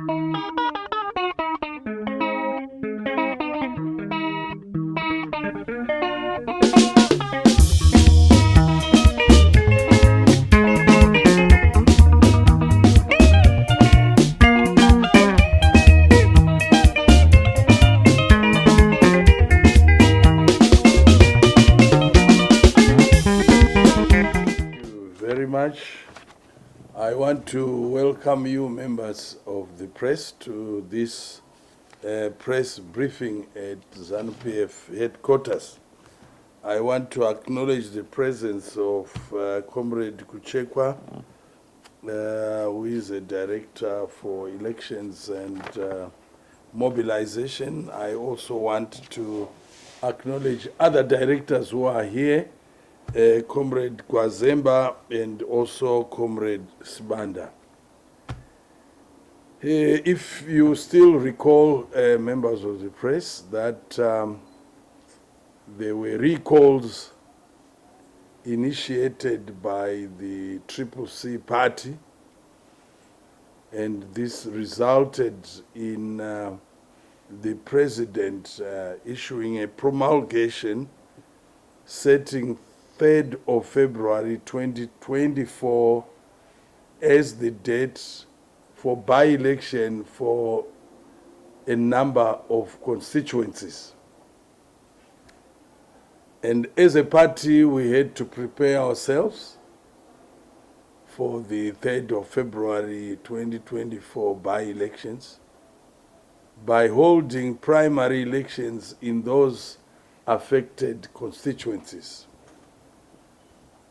I want to welcome you, members of the press, to this press briefing at ZANU-PF headquarters. I want to acknowledge the presence of Comrade Kuchekwa, who is a director for elections and mobilization. I also want to acknowledge other directors who are here, Comrade Kwazemba and also Comrade Sibanda. If you still recall, members of the press, that there were recalls initiated by the CCC party, and this resulted in the president issuing a promulgation setting 3rd of February 2024 as the date for by-election for a number of constituencies. And as a party, we had to prepare ourselves for the 3rd of February 2024 by-elections by holding primary elections in those affected constituencies.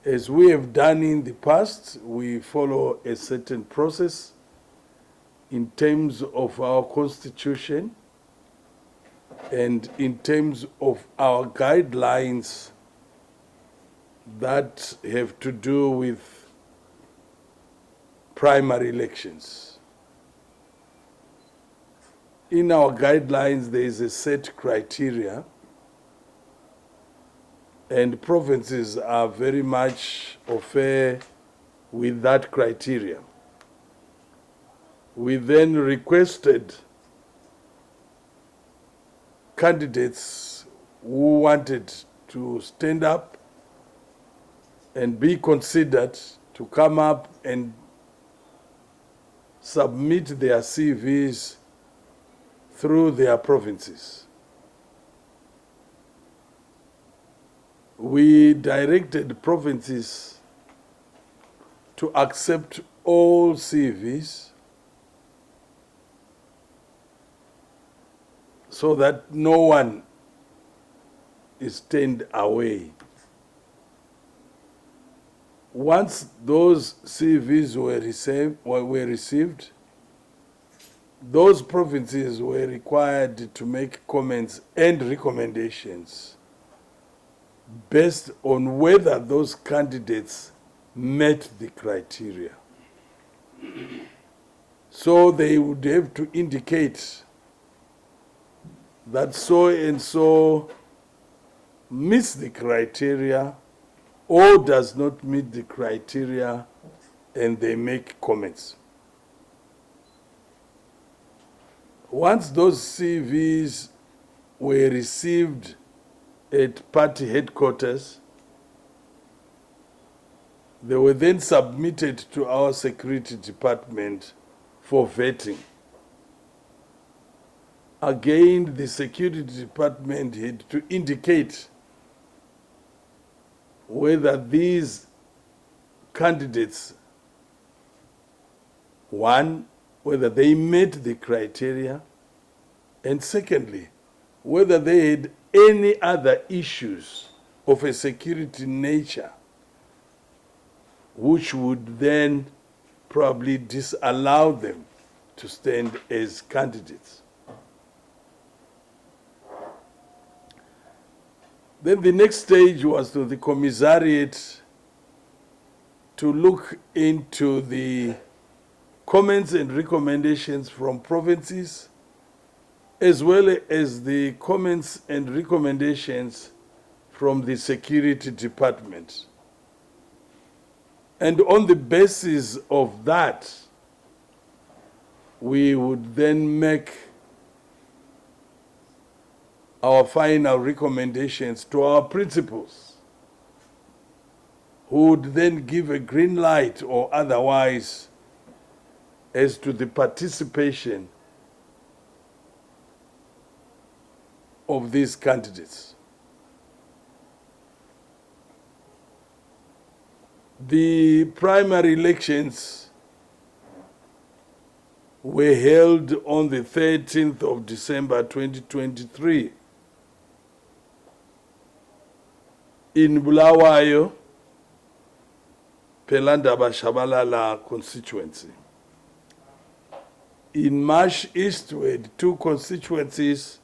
As we have done in the past, we follow a certain process in terms of our constitution and in terms of our guidelines that have to do with primary elections. In our guidelines, there is a set criteria, and provinces are very much au fait with that criteria. We then requested candidates who wanted to stand up and be considered to come up and submit their CVs through their provinces. We directed provinces to accept all CVs so that no one is turned away. Once those CVs were received, those provinces were required to make comments and recommendations based on whether those candidates met the criteria. So they would have to indicate that so and so meets the criteria or does not meet the criteria, and they make comments. Once those CVs were received at party headquarters, they were then submitted to our security department for vetting. Again, the security department had to indicate whether these candidates, one, whether they met the criteria, and secondly, whether they had any other issues of a security nature which would then probably disallow them to stand as candidates. Then the next stage was to the commissariat to look into the comments and recommendations from provinces, as well as the comments and recommendations from the security department. And on the basis of that, we would then make our final recommendations to our principals, who would then give a green light or otherwise as to the participation of these candidates. The primary elections were held on the 13th of December 2023 in Bulawayo, Pelandaba Shabalala constituency. In Marsh East, we had two constituencies,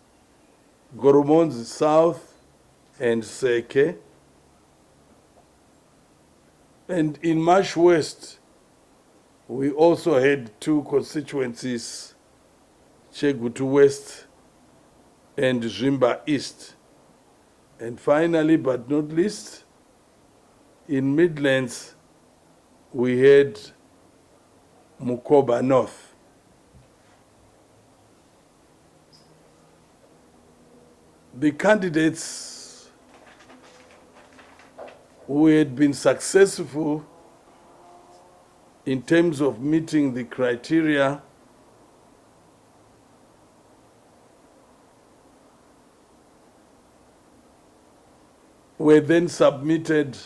Goromonzi South and Seke. And in Marsh West, we also had two constituencies, Chegutu West and Zimba East. And finally, but not least, in Midlands, we had Mukoba North. The candidates who had been successful in terms of meeting the criteria were then submitted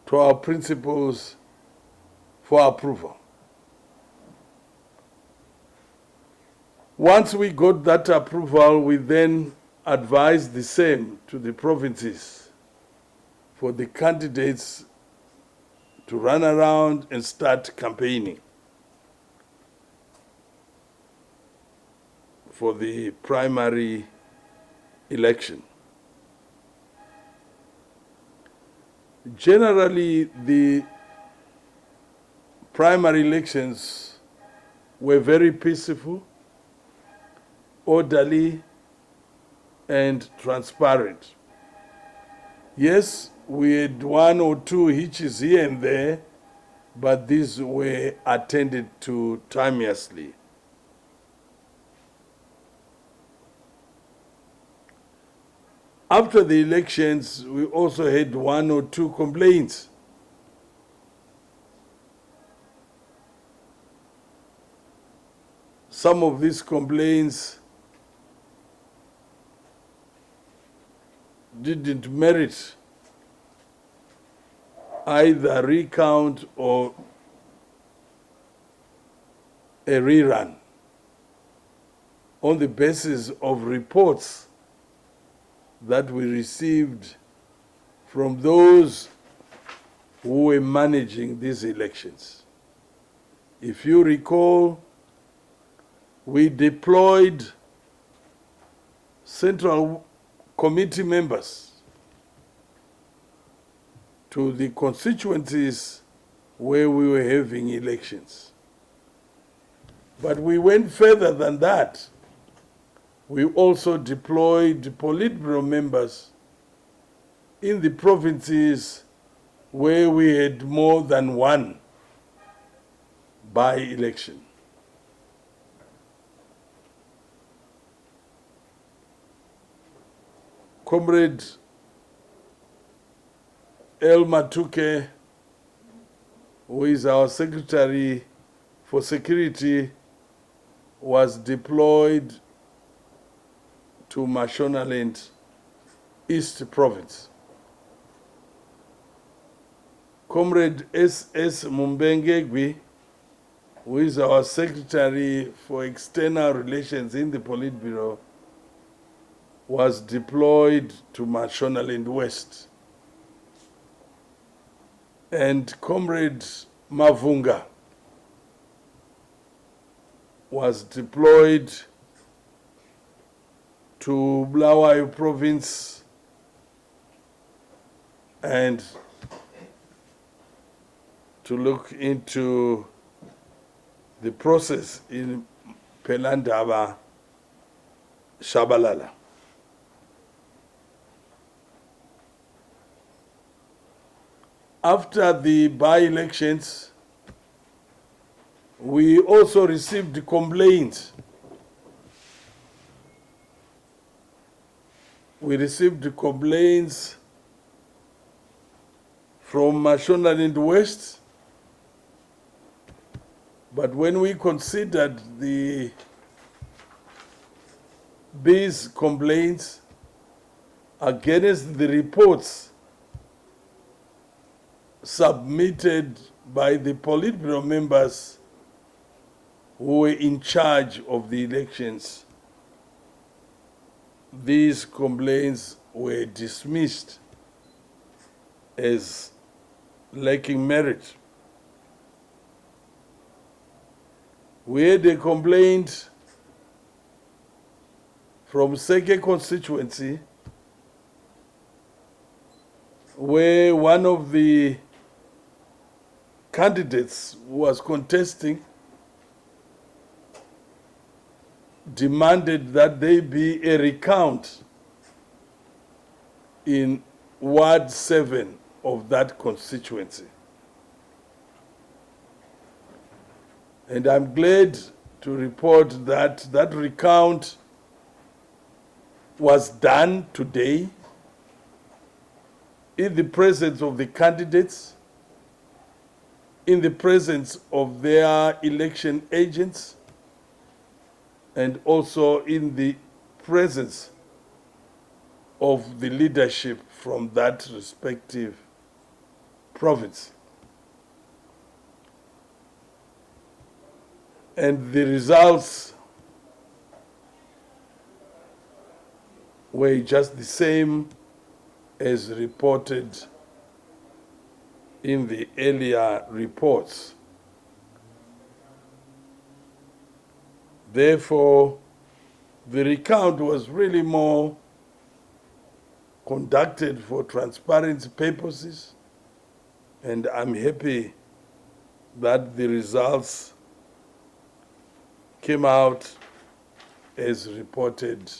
to our principals for approval. Once we got that approval, we then advised the same to the provinces for the candidates to run around and start campaigning for the primary election. Generally, the primary elections were very peaceful, orderly, and transparent. Yes, we had one or two hitches here and there, but these were attended to timeously. After the elections, we also had one or two complaints. Some of these complaints didn't merit either recount or a rerun on the basis of reports that we received from those who were managing these elections. If you recall, we deployed Central Committee members to the constituencies where we were having elections. But we went further than that. We also deployed Politburo members in the provinces where we had more than one by-election. Comrade El Matuke, who is our Secretary for Security, was deployed to Mashonaland East Province. Comrade S.S. Mumbengegwi, who is our Secretary for External Relations in the Politburo, was deployed to Mashonaland West. And Comrade Mavunga was deployed to Bulawayo Province and to look into the process in Pelandaba Shabalala. After the by-elections, We also received complaints. We received complaints from Mashonaland West, but when we considered these complaints against the reports submitted by the Politburo members who were in charge of the elections, these complaints were dismissed as lacking merit. We had a complaint from Seke constituency where one of the candidates who was contesting demanded that there be a recount in Ward 7 of that constituency. And I'm glad to report that that recount was done today in the presence of the candidates, in the presence of their election agents, and also in the presence of the leadership from that respective province. And the results were just the same as reported in the earlier reports. Therefore, the recount was really more conducted for transparency purposes, and I'm happy that the results came out as reported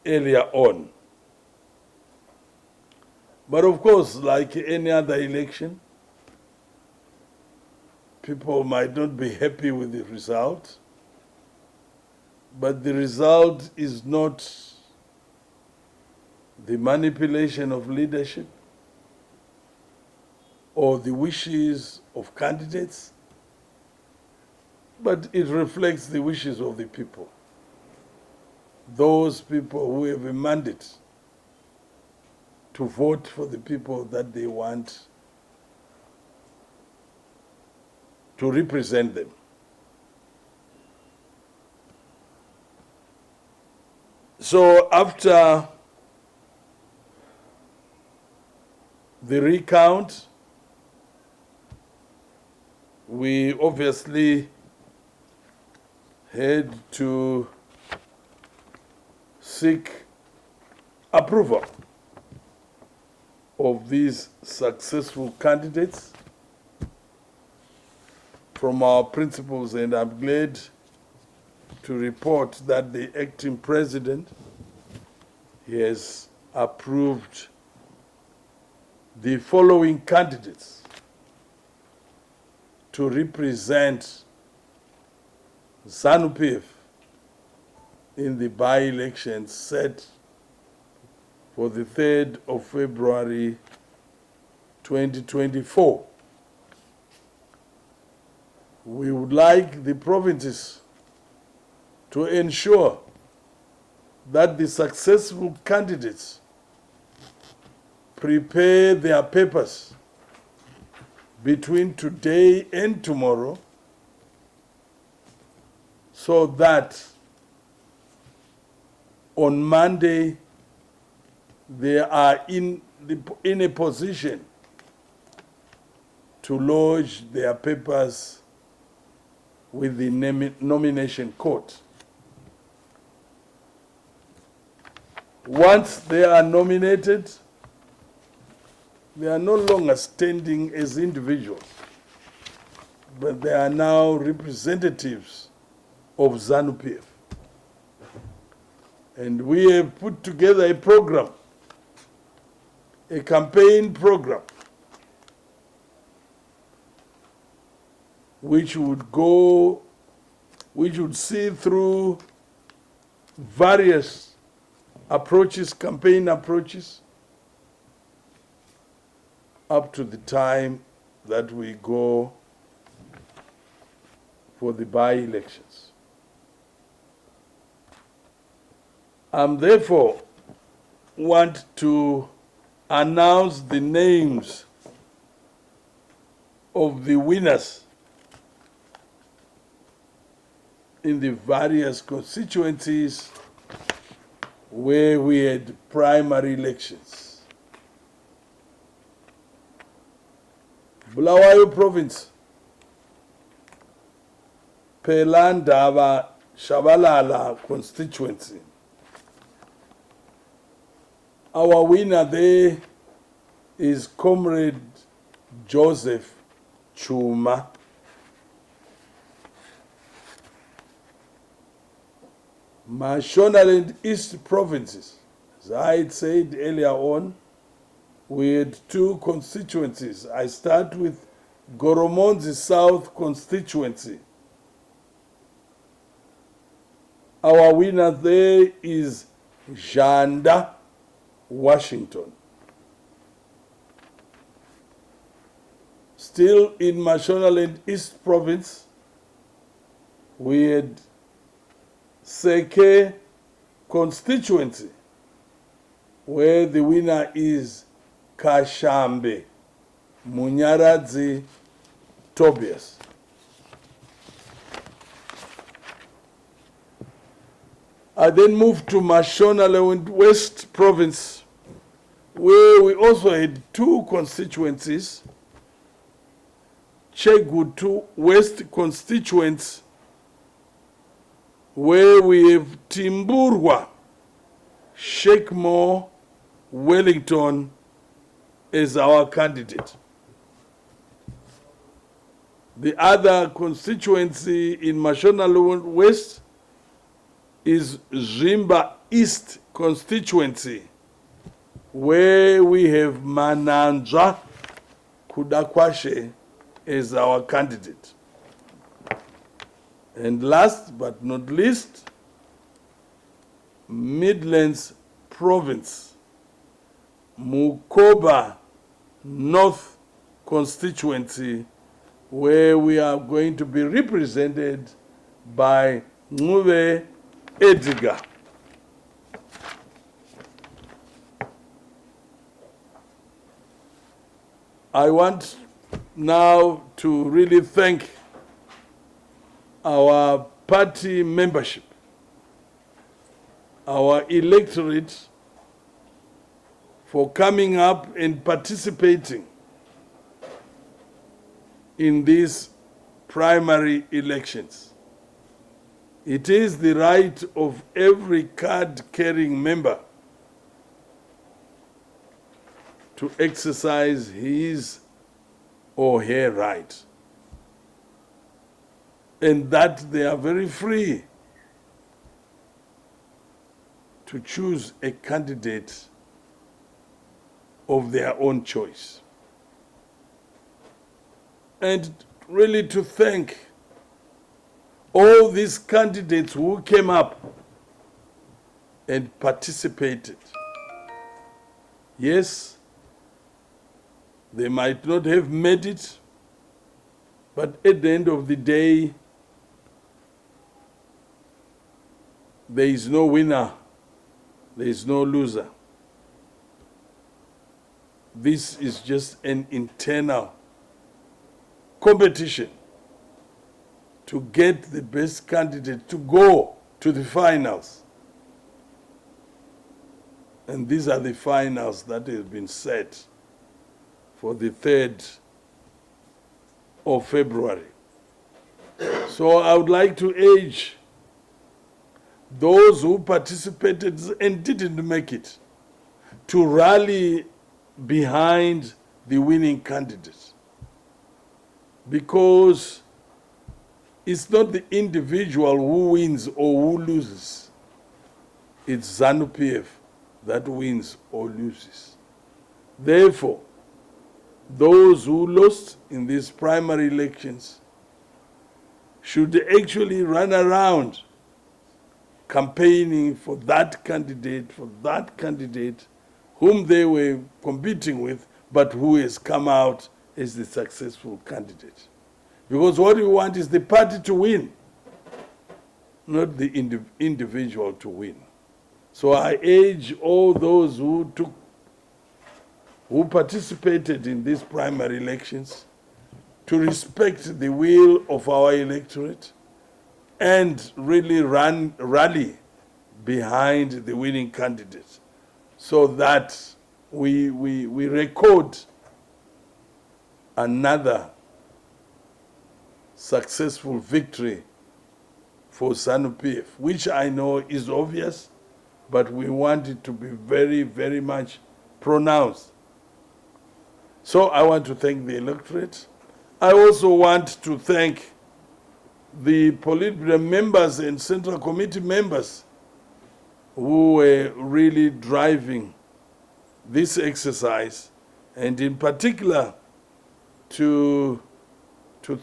earlier on. But of course, like any other election, people might not be happy with the result, but the result is not the manipulation of leadership or the wishes of candidates, but it reflects the wishes of the people. Those people who have a mandate to vote for the people that they want to represent them. So after the recount, we obviously had to seek approval of these successful candidates from our principals, and I'm glad to report that the acting president has approved the following candidates to represent ZANU-PF in the by-elections set for the 3rd of February 2024. We would like the provinces to ensure that the successful candidates prepare their papers between today and tomorrow so that on Monday they are in a position to lodge their papers with the nomination court. Once they are nominated, they are no longer standing as individuals, but they are now representatives of ZANU-PF. And we have put together a program, a campaign program, which would see through various approaches, campaign approaches, up to the time that we go for the by-elections. Therefore, want to announce the names of the winners in the various constituencies where we had primary elections. Bulawayo Province, Pelandaba Shabalala constituency. Our winner there is Comrade Joseph Chuma. Mashonaland East provinces, as I had said earlier on, we had two constituencies. I start with Goromonzi South constituency. Our winner there is Janda Washington. Still in Mashonaland East province, we had Seke constituency, where the winner is Kashambe Munyaradzi Tobias. I then moved to Mashonaland West province, where we also had two constituencies, Chegutu West constituents, where we have Timburwa, Shakemore, Wellington as our candidate. The other constituency in Mashonaland West is Zimba East constituency, where we have Mananja Kudakwashe as our candidate. And last but not least, Midlands Province, Mukoba North constituency, where we are going to be represented by Ngube Edgar. I want now to really thank our party membership, our electorate, for coming up and participating in these primary elections. It is the right of every card-carrying member to exercise his or her right, and that they are very free to choose a candidate of their own choice. And really to thank all these candidates who came up and participated. Yes, they might not have made it, but at the end of the day, there is no winner, there is no loser. This is just an internal competition to get the best candidate to go to the finals. And these are the finals that have been set for the 3rd of February. So I would like to urge those who participated and didn't make it to rally behind the winning candidate, because it's not the individual who wins or who loses. It's ZANU-PF that wins or loses. Therefore, those who lost in these primary elections should actually run around campaigning for that candidate, whom they were competing with, but who has come out as the successful candidate. Because what we want is the party to win, not the individual to win. So I urge all those who participated in these primary elections to respect the will of our electorate and really rally behind the winning candidate so that we record another successful victory for ZANU-PF, which I know is obvious, but we want it to be very, very much pronounced. So I want to thank the electorate. I also want to thank the Politburo members and Central Committee members who were really driving this exercise, and in particular to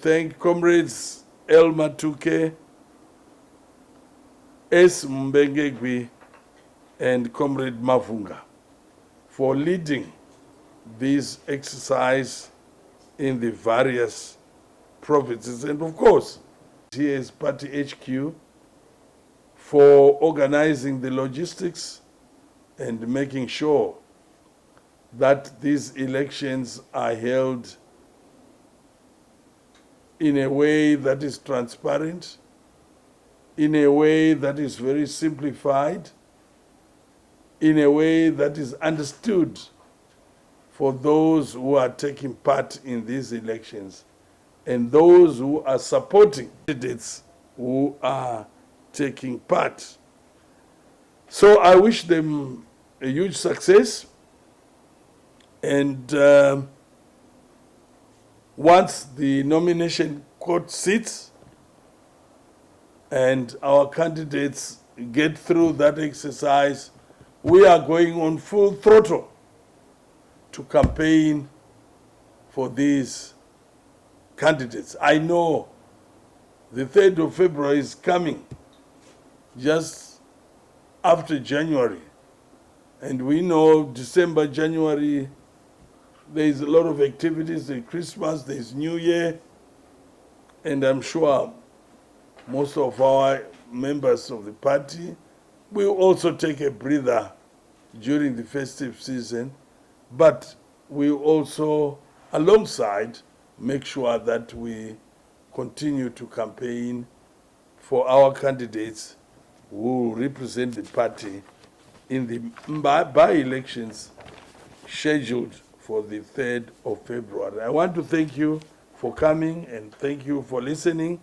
thank Comrades Elma Tuke, S. Mbengegwi, and Comrade Mavunga for leading this exercise in the various provinces. And of course, here is Party HQ for organizing the logistics and making sure that these elections are held in a way that is transparent, in a way that is very simplified, in a way that is understood for those who are taking part in these elections and those who are supporting candidates who are taking part. So I wish them a huge success, and once the nomination court sits and our candidates get through that exercise, we are going on full throttle to campaign for these candidates. I know the 3rd of February is coming just after January, and we know December, January, there is a lot of activities. There's Christmas, there's New Year, and I'm sure most of our members of the party will also take a breather during the festive season, but we also, alongside, make sure that we continue to campaign for our candidates who represent the party in the by-elections scheduled for the 3rd of February. I want to thank you for coming and thank you for listening.